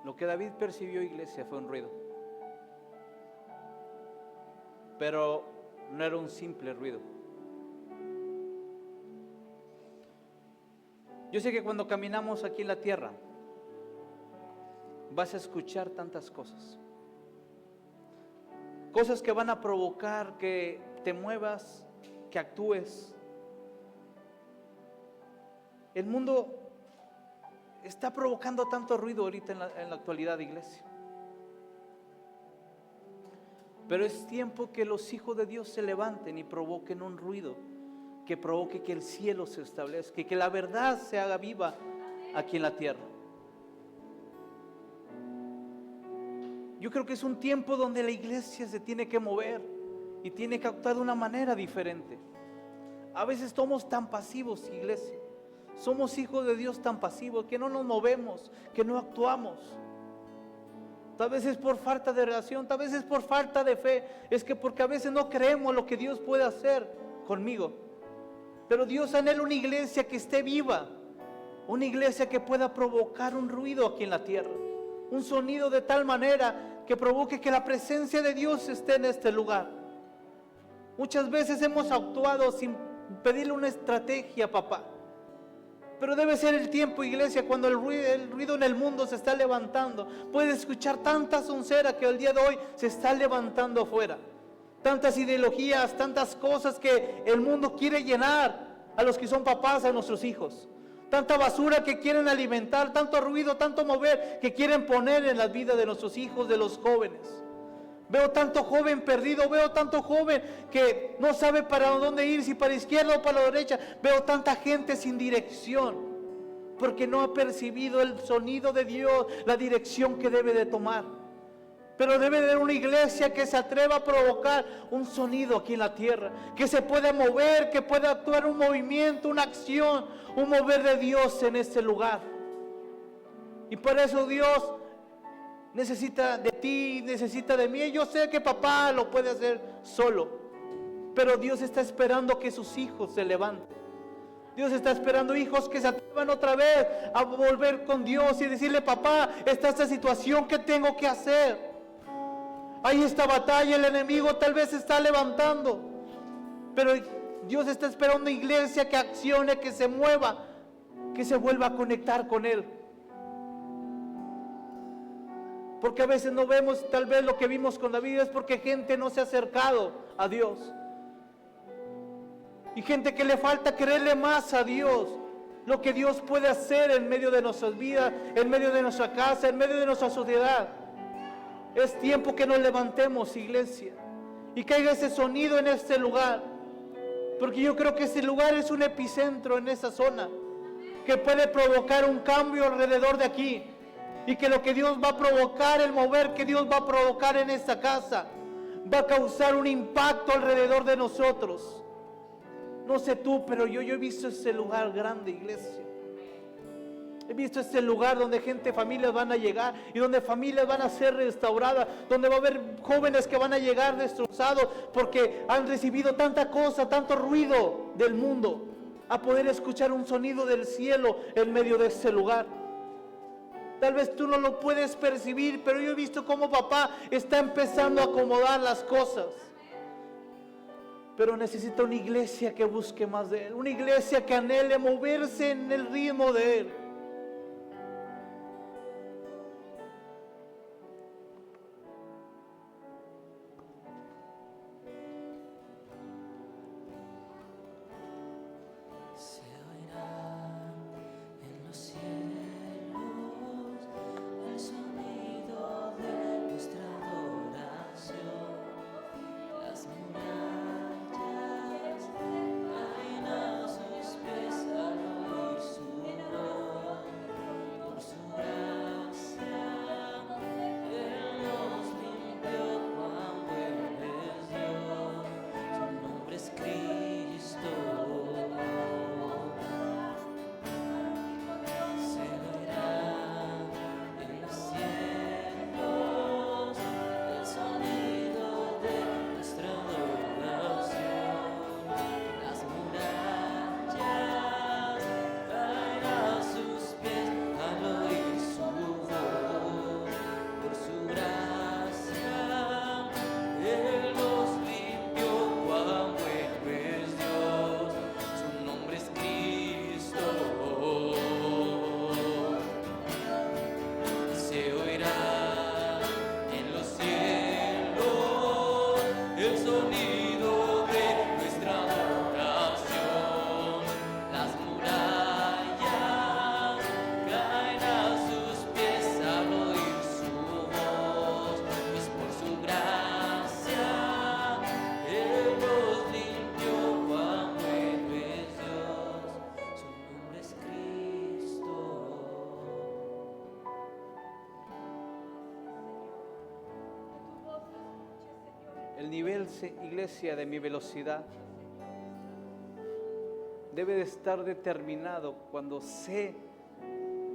Lo que David percibió, iglesia, fue un ruido. Pero no era un simple ruido. Yo sé que cuando caminamos aquí en la tierra, vas a escuchar tantas cosas. Cosas que van a provocar que te muevas, que actúes. El mundo está provocando tanto ruido ahorita en la actualidad, iglesia. Pero es tiempo que los hijos de Dios se levanten y provoquen un ruido que provoque que el cielo se establezca y que la verdad se haga viva aquí en la tierra. Yo creo que es un tiempo donde la iglesia se tiene que mover y tiene que actuar de una manera diferente. A veces somos tan pasivos, iglesia. Somos hijos de Dios tan pasivos que no nos movemos, que no actuamos. Tal vez es por falta de relación, tal vez es por falta de fe. Es que porque a veces no creemos lo que Dios puede hacer conmigo. Pero Dios anhela una iglesia que esté viva, una iglesia que pueda provocar un ruido aquí en la tierra, un sonido de tal manera que provoque que la presencia de Dios esté en este lugar. Muchas veces hemos actuado sin pedirle una estrategia, papá. Pero debe ser el tiempo, iglesia, cuando el ruido en el mundo se está levantando. Puedes escuchar tanta soncera que el día de hoy se está levantando afuera. Tantas ideologías, tantas cosas que el mundo quiere llenar a los que son papás, a nuestros hijos. tanta basura que quieren alimentar, tanto ruido, tanto mover que quieren poner en la vida de nuestros hijos, de los jóvenes. Veo tanto joven perdido, veo tanto joven que no sabe para dónde ir, si para izquierda o para la derecha. Veo tanta gente sin dirección, porque no ha percibido el sonido de Dios, la dirección que debe de tomar. Pero debe de haber una iglesia que se atreva a provocar un sonido aquí en la tierra, que se pueda mover, que pueda actuar un movimiento, una acción, un mover de Dios en este lugar. Y por eso Dios necesita de ti, necesita de mí. Yo sé que papá lo puede hacer solo, pero Dios está esperando que sus hijos se levanten. Dios está esperando hijos que se atrevan otra vez a volver con Dios y decirle: papá, está esta situación, ¿qué tengo que hacer? Hay esta batalla, el enemigo tal vez se está levantando, pero Dios está esperando una iglesia que accione, que se mueva, que se vuelva a conectar con Él. Porque a veces no vemos tal vez lo que vimos con David, es porque gente no se ha acercado a Dios. Y gente que le falta creerle más a Dios, lo que Dios puede hacer en medio de nuestras vidas, en medio de nuestra casa, en medio de nuestra sociedad. Es tiempo que nos levantemos, iglesia, y caiga ese sonido en este lugar, porque yo creo que este lugar es un epicentro en esa zona, que puede provocar un cambio alrededor de aquí, y que lo que Dios va a provocar, el mover que Dios va a provocar en esta casa, va a causar un impacto alrededor de nosotros. No sé tú, pero yo he visto ese lugar grande, iglesia. He visto este lugar donde familias van a llegar y donde familias van a ser restauradas, donde va a haber jóvenes que van a llegar destrozados porque han recibido tanta cosa, tanto ruido del mundo, a poder escuchar un sonido del cielo en medio de este lugar. Tal vez tú no lo puedes percibir, pero yo he visto cómo papá está empezando a acomodar las cosas. Pero necesita una iglesia que busque más de Él, una iglesia que anhele moverse en el ritmo de Él. El nivel, iglesia, de mi velocidad debe de estar determinado cuando sé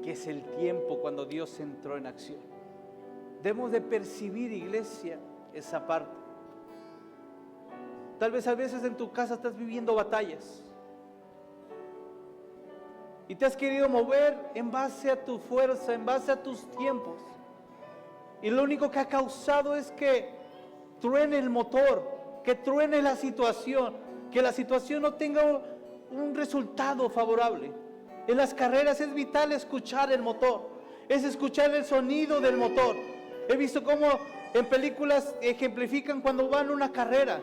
que es el tiempo, cuando Dios entró en acción. Debemos de percibir, iglesia, esa parte. Tal vez a veces en tu casa estás viviendo batallas y te has querido mover en base a tu fuerza, en base a tus tiempos, y lo único que ha causado es que truene el motor, que truene la situación, que la situación no tenga un resultado favorable. En las carreras es vital escuchar el motor, es escuchar el sonido del motor. He visto cómo en películas ejemplifican cuando van a una carrera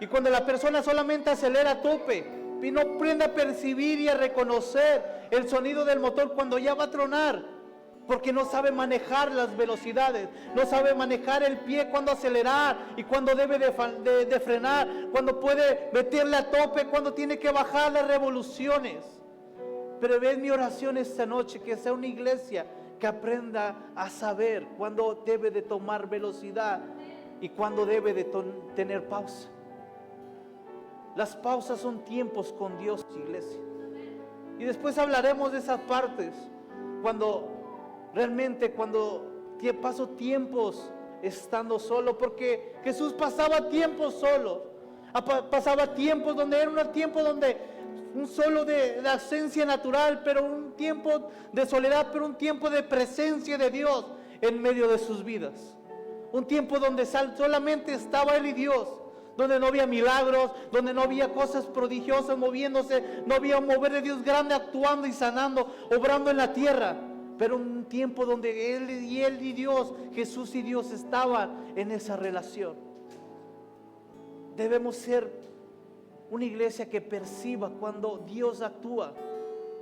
y cuando la persona solamente acelera a tope, y no aprende a percibir y a reconocer el sonido del motor cuando ya va a tronar, porque no sabe manejar las velocidades, no sabe manejar el pie, cuando acelerar y cuando debe de frenar, cuando puede meterle a tope, cuando tiene que bajar las revoluciones. Pero es mi oración esta noche, que sea una iglesia que aprenda a saber cuándo debe de tomar velocidad y cuándo debe de tener pausa. Las pausas son tiempos con Dios, iglesia. Y después hablaremos de esas partes, cuando paso tiempos estando solo, porque Jesús pasaba tiempos solo, pasaba tiempos donde era un tiempo donde un solo de ausencia natural, pero un tiempo de soledad, pero un tiempo de presencia de Dios en medio de sus vidas. Un tiempo donde solamente estaba Él y Dios, donde no había milagros, donde no había cosas prodigiosas moviéndose, no había un mover de Dios grande actuando y sanando, obrando en la tierra. Pero un tiempo donde Él y Dios, Jesús y Dios estaban en esa relación. Debemos ser una iglesia que perciba cuando Dios actúa,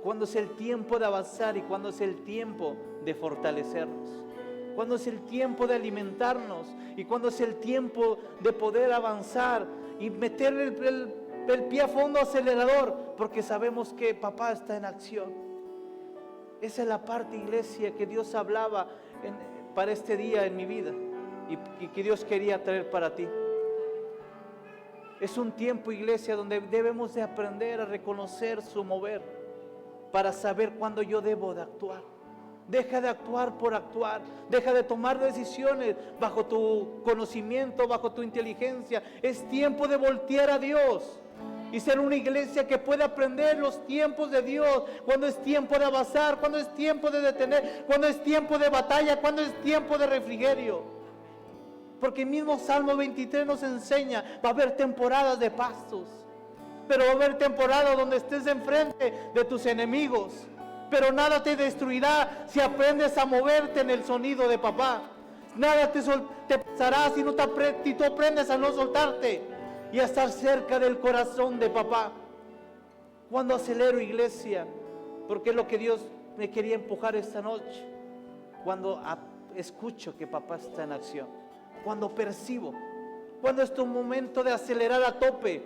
cuando es el tiempo de avanzar y cuando es el tiempo de fortalecernos, cuando es el tiempo de alimentarnos y cuando es el tiempo de poder avanzar y meterle el pie a fondo acelerador, porque sabemos que papá está en acción. Esa es la parte, iglesia, que Dios hablaba para este día en mi vida y que Dios quería traer para ti. Es un tiempo, iglesia, donde debemos de aprender a reconocer su mover para saber cuándo yo debo de actuar. Deja de actuar por actuar, deja de tomar decisiones bajo tu conocimiento, bajo tu inteligencia. Es tiempo de voltear a Dios y ser una iglesia que pueda aprender los tiempos de Dios, cuando es tiempo de avanzar, cuando es tiempo de detener, cuando es tiempo de batalla, cuando es tiempo de refrigerio. Porque el mismo Salmo 23 nos enseña, va a haber temporadas de pastos, pero va a haber temporadas donde estés enfrente de tus enemigos, pero nada te destruirá si aprendes a moverte en el sonido de papá. Nada te pasará si tú aprendes a no soltarte y a estar cerca del corazón de papá. Cuando acelero, iglesia, porque es lo que Dios me quería empujar esta noche, cuando escucho que papá está en acción, cuando percibo, cuando es tu momento de acelerar a tope,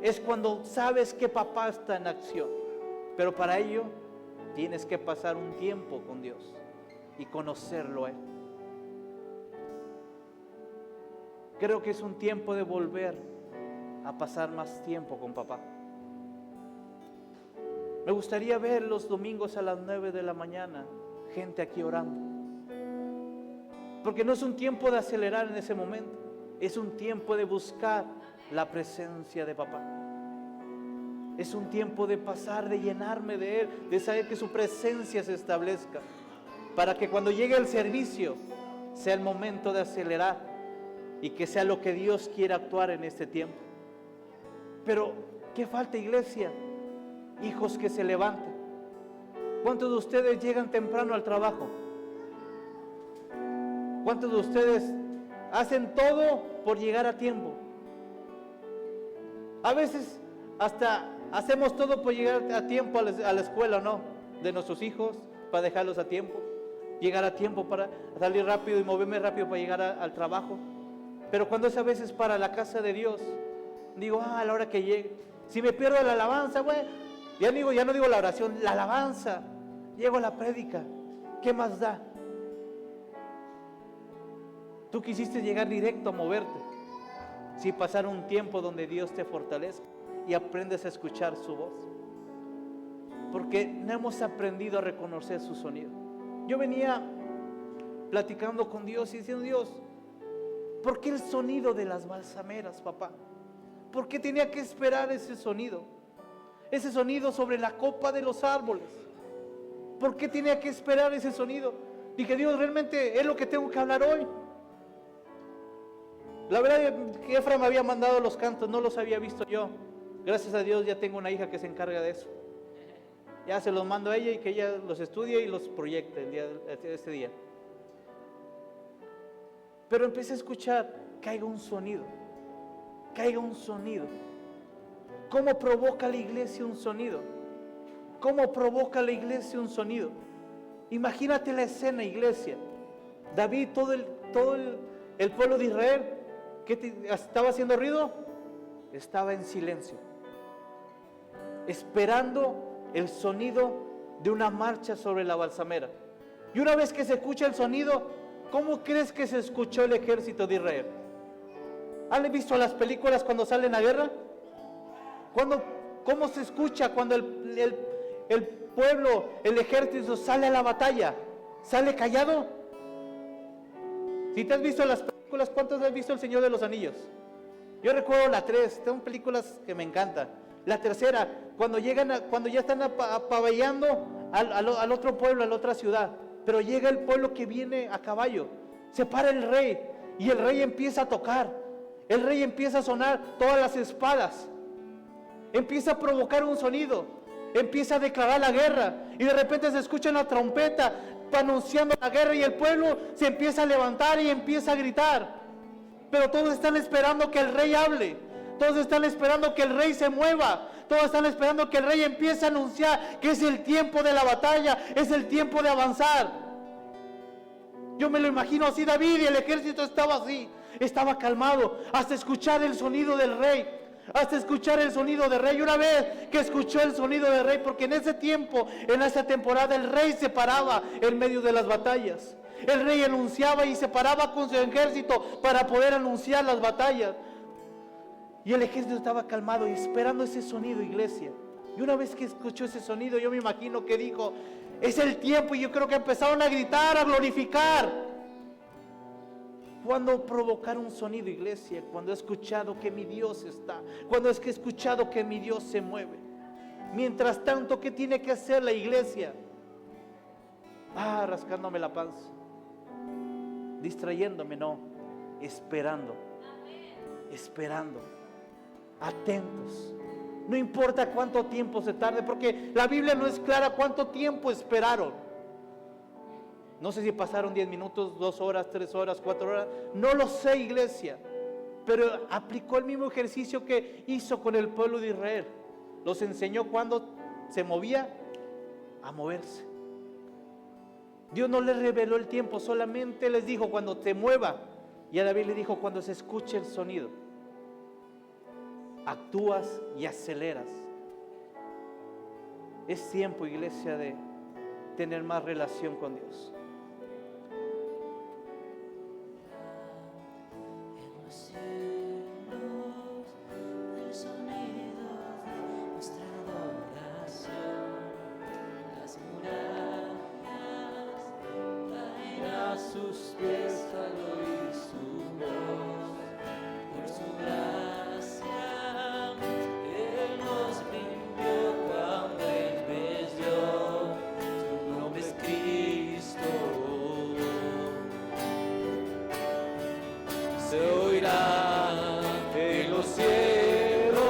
es cuando sabes que papá está en acción. Pero para ello tienes que pasar un tiempo con Dios y conocerlo a Él. Creo que es un tiempo de volver a pasar más tiempo con papá. Me gustaría ver los domingos a las 9 de la mañana gente aquí orando, porque no es un tiempo de acelerar en ese momento, es un tiempo de buscar la presencia de papá. Es un tiempo de pasar, de llenarme de Él, de saber que su presencia se establezca, para que cuando llegue el servicio sea el momento de acelerar y que sea lo que Dios quiera actuar en este tiempo. Pero, ¿qué falta, iglesia? Hijos que se levanten. ¿Cuántos de ustedes llegan temprano al trabajo? ¿Cuántos de ustedes hacen todo por llegar a tiempo? A veces hasta hacemos todo por llegar a tiempo a la escuela, ¿no? De nuestros hijos, para dejarlos a tiempo. Llegar a tiempo para salir rápido y moverme rápido para llegar al trabajo. Pero cuando es a veces para la casa de Dios, digo, a la hora que llegue, si me pierdo la alabanza, bueno, ya no digo la oración, la alabanza, llego a la prédica, ¿qué más da? Tú quisiste llegar directo a moverte, si pasar un tiempo donde Dios te fortalezca y aprendes a escuchar su voz, porque no hemos aprendido a reconocer su sonido. Yo venía platicando con Dios y diciendo, Dios, ¿por qué el sonido de las balsameras, papá? ¿Por qué tenía que esperar ese sonido? Ese sonido sobre la copa de los árboles. ¿Por qué tenía que esperar ese sonido? Dije, Dios, realmente es lo que tengo que hablar hoy. La verdad es que Efra me había mandado los cantos, no los había visto yo. Gracias a Dios ya tengo una hija que se encarga de eso. Ya se los mando a ella y que ella los estudie y los proyecte este día. Pero empecé a escuchar, caiga un sonido. ¿Cómo provoca la iglesia un sonido? ¿Cómo provoca la iglesia un sonido? Imagínate la escena, iglesia. David, todo el pueblo de Israel, ¿qué estaba haciendo ruido? Estaba en silencio, esperando el sonido de una marcha sobre la balsamera. Y una vez que se escucha el sonido, ¿cómo crees que se escuchó el ejército de Israel? ¿Han visto las películas cuando salen a guerra? ¿Cómo se escucha cuando el pueblo, el ejército sale a la batalla? ¿Sale callado? Si te has visto las películas, ¿cuántos has visto El Señor de los Anillos? Yo recuerdo la 3, son películas que me encantan. La tercera, cuando ya están apaballando al otro pueblo, a la otra ciudad, pero llega el pueblo que viene a caballo, se para el rey y el rey empieza a tocar, el rey empieza a sonar todas las espadas, empieza a provocar un sonido, empieza a declarar la guerra y de repente se escucha una trompeta anunciando la guerra y el pueblo se empieza a levantar y empieza a gritar. Pero todos están esperando que el rey hable, todos están esperando que el rey se mueva, todos están esperando que el rey empiece a anunciar que es el tiempo de la batalla, es el tiempo de avanzar. Yo me lo imagino así, David, y el ejército estaba así, estaba calmado hasta escuchar el sonido del rey. Hasta escuchar el sonido del rey. Y una vez que escuchó el sonido del rey, porque en ese tiempo, en esa temporada, el rey se paraba en medio de las batallas. El rey anunciaba y se paraba con su ejército para poder anunciar las batallas. Y el ejército estaba calmado y esperando ese sonido, iglesia. Y una vez que escuchó ese sonido, yo me imagino que dijo, es el tiempo. Y yo creo que empezaron a gritar, a glorificar. Cuando provocar un sonido, iglesia, cuando he escuchado que mi Dios está, cuando es que he escuchado que mi Dios se mueve. Mientras tanto, ¿qué tiene que hacer la iglesia? Rascándome la panza, distrayéndome, no, esperando, atentos. No importa cuánto tiempo se tarde, porque la Biblia no es clara cuánto tiempo esperaron. No sé si pasaron 10 minutos, 2 horas, 3 horas, 4 horas. No lo sé, iglesia. Pero aplicó el mismo ejercicio que hizo con el pueblo de Israel. Los enseñó cuando se movía a moverse. Dios no les reveló el tiempo, solamente les dijo cuando te mueva. Y a David le dijo cuando se escuche el sonido. Actúas y aceleras. Es tiempo, iglesia, de tener más relación con Dios. Sus pies al oír su voz, por su gracia, Él nos limpió cuando Él me dio, su nombre es Cristo. Se oirá en los cielos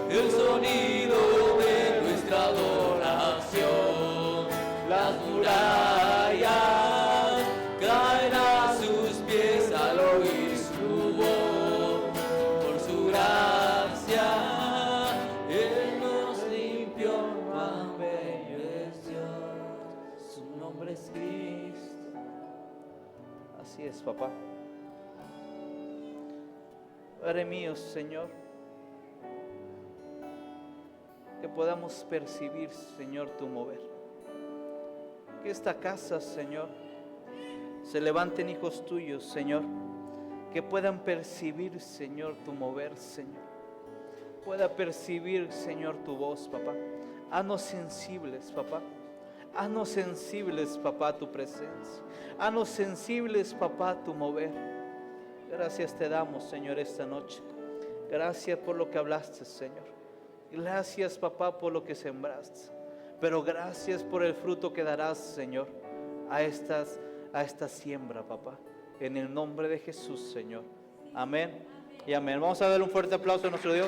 el sonido de nuestra adoración, las murallas caen a sus pies al oír su voz, por su gracia Él nos limpió, cuán bello es Dios, su nombre es Cristo. Así es, papá. Padre mío, Señor, que podamos percibir, Señor, tu mover. Que esta casa, Señor, se levanten hijos tuyos, Señor, que puedan percibir, Señor, tu mover, Señor. Pueda percibir, Señor, tu voz, papá. Haznos sensibles, papá. Haznos sensibles, papá, a tu presencia. Haznos sensibles, papá, a tu mover. Gracias te damos, Señor, esta noche. Gracias por lo que hablaste, Señor. Gracias, papá, por lo que sembraste. Pero gracias por el fruto que darás, Señor, a esta siembra, papá. En el nombre de Jesús, Señor. Amén y amén. Vamos a darle un fuerte aplauso a nuestro Dios.